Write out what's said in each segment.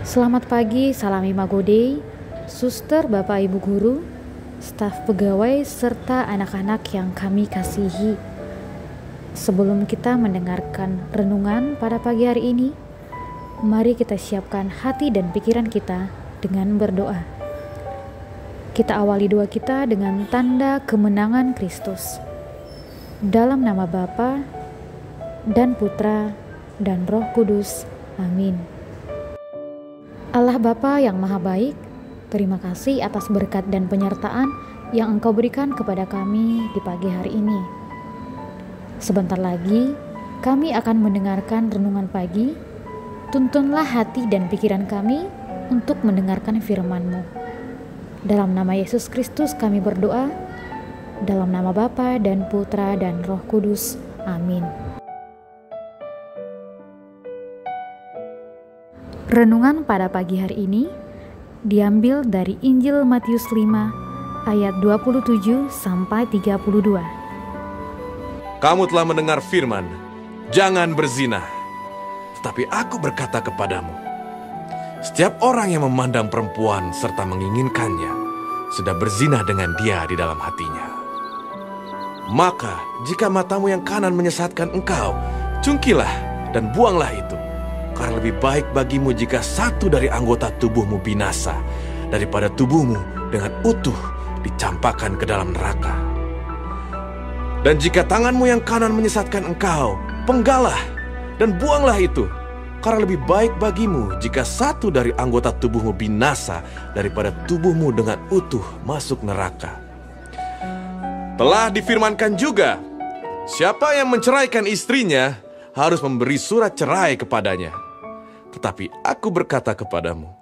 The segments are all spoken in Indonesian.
Selamat pagi, salam Imagode, suster, bapak, ibu guru, staf pegawai, serta anak-anak yang kami kasihi. Sebelum kita mendengarkan renungan pada pagi hari ini, mari kita siapkan hati dan pikiran kita dengan berdoa. Kita awali doa kita dengan tanda kemenangan Kristus. Dalam nama Bapa dan Putra dan Roh Kudus. Amin. Allah Bapa yang Maha Baik, terima kasih atas berkat dan penyertaan yang Engkau berikan kepada kami di pagi hari ini. Sebentar lagi, kami akan mendengarkan renungan pagi. Tuntunlah hati dan pikiran kami untuk mendengarkan firman-Mu. Dalam nama Yesus Kristus kami berdoa, dalam nama Bapa dan Putra dan Roh Kudus. Amin. Renungan pada pagi hari ini diambil dari Injil Matius 5 ayat 27 sampai 32. Kamu telah mendengar firman, jangan berzina. Tetapi aku berkata kepadamu, setiap orang yang memandang perempuan serta menginginkannya sudah berzina dengan dia di dalam hatinya. Maka jika matamu yang kanan menyesatkan engkau, cungkilah dan buanglah itu. Karena lebih baik bagimu jika satu dari anggota tubuhmu binasa, daripada tubuhmu dengan utuh dicampakkan ke dalam neraka. Dan jika tanganmu yang kanan menyesatkan engkau, penggalah dan buanglah itu. Karena lebih baik bagimu jika satu dari anggota tubuhmu binasa, daripada tubuhmu dengan utuh masuk neraka. Telah difirmankan juga, siapa yang menceraikan istrinya harus memberi surat cerai kepadanya. Tetapi aku berkata kepadamu,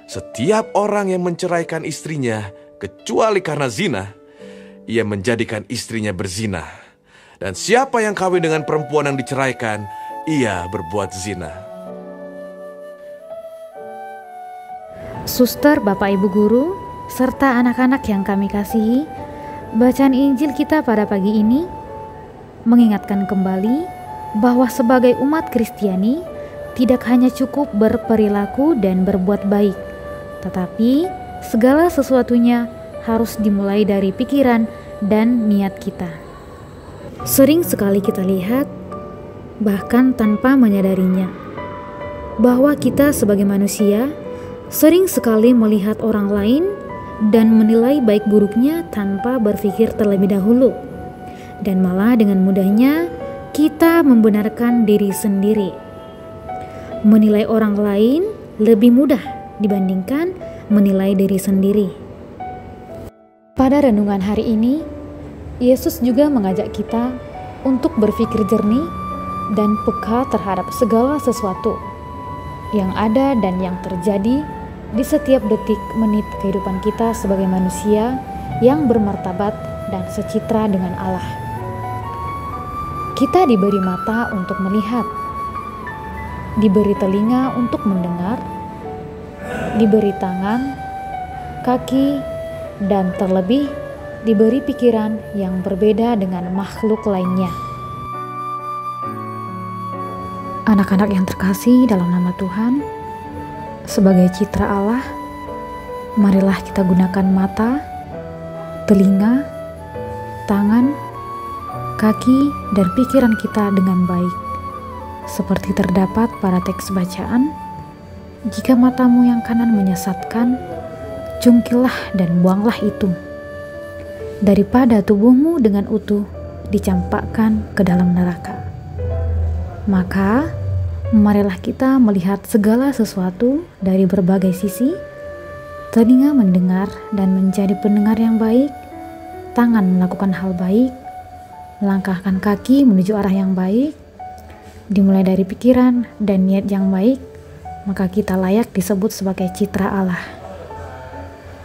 setiap orang yang menceraikan istrinya kecuali karena zina, ia menjadikan istrinya berzina. Dan siapa yang kawin dengan perempuan yang diceraikan, ia berbuat zina. Suster, bapak, ibu guru, serta anak-anak yang kami kasihi, bacaan Injil kita pada pagi ini mengingatkan kembali bahwa sebagai umat Kristiani tidak hanya cukup berperilaku dan berbuat baik, tetapi segala sesuatunya harus dimulai dari pikiran dan niat kita. Sering sekali kita lihat, bahkan tanpa menyadarinya, bahwa kita sebagai manusia sering sekali melihat orang lain dan menilai baik buruknya tanpa berpikir terlebih dahulu, dan malah dengan mudahnya kita membenarkan diri sendiri. Menilai orang lain lebih mudah dibandingkan menilai diri sendiri. Pada renungan hari ini, Yesus juga mengajak kita untuk berpikir jernih dan peka terhadap segala sesuatu yang ada dan yang terjadi di setiap detik menit kehidupan kita sebagai manusia yang bermartabat dan secitra dengan Allah. Kita diberi mata untuk melihat, diberi telinga untuk mendengar, diberi tangan, kaki, dan terlebih diberi pikiran yang berbeda dengan makhluk lainnya. Anak-anak yang terkasih dalam nama Tuhan, sebagai citra Allah, marilah kita gunakan mata, telinga, tangan, kaki, dan pikiran kita dengan baik. Seperti terdapat pada teks bacaan, jika matamu yang kanan menyesatkan, cungkilah dan buanglah itu, daripada tubuhmu dengan utuh dicampakkan ke dalam neraka. Maka, marilah kita melihat segala sesuatu dari berbagai sisi, telinga mendengar dan menjadi pendengar yang baik, tangan melakukan hal baik, melangkahkan kaki menuju arah yang baik, dimulai dari pikiran dan niat yang baik, maka kita layak disebut sebagai citra Allah.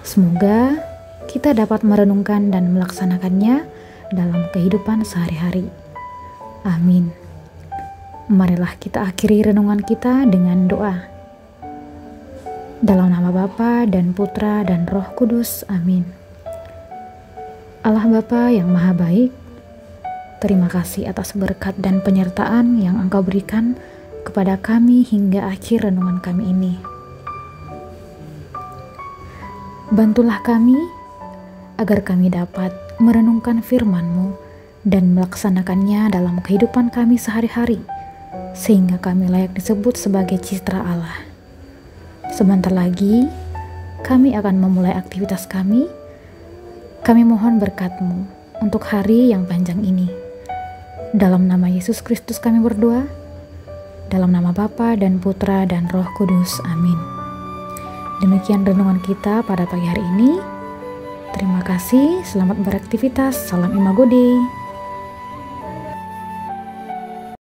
Semoga kita dapat merenungkan dan melaksanakannya dalam kehidupan sehari-hari. Amin. Marilah kita akhiri renungan kita dengan doa. Dalam nama Bapa dan Putra dan Roh Kudus. Amin. Allah Bapa yang Maha Baik, terima kasih atas berkat dan penyertaan yang Engkau berikan kepada kami hingga akhir renungan kami ini. Bantulah kami agar kami dapat merenungkan firman-Mu dan melaksanakannya dalam kehidupan kami sehari-hari, sehingga kami layak disebut sebagai citra Allah. Sebentar lagi, kami akan memulai aktivitas kami. Kami mohon berkat-Mu untuk hari yang panjang ini. Dalam nama Yesus Kristus kami berdoa, dalam nama Bapa dan Putra dan Roh Kudus. Amin. Demikian renungan kita pada pagi hari ini. Terima kasih, selamat beraktivitas, salam Imago Dei.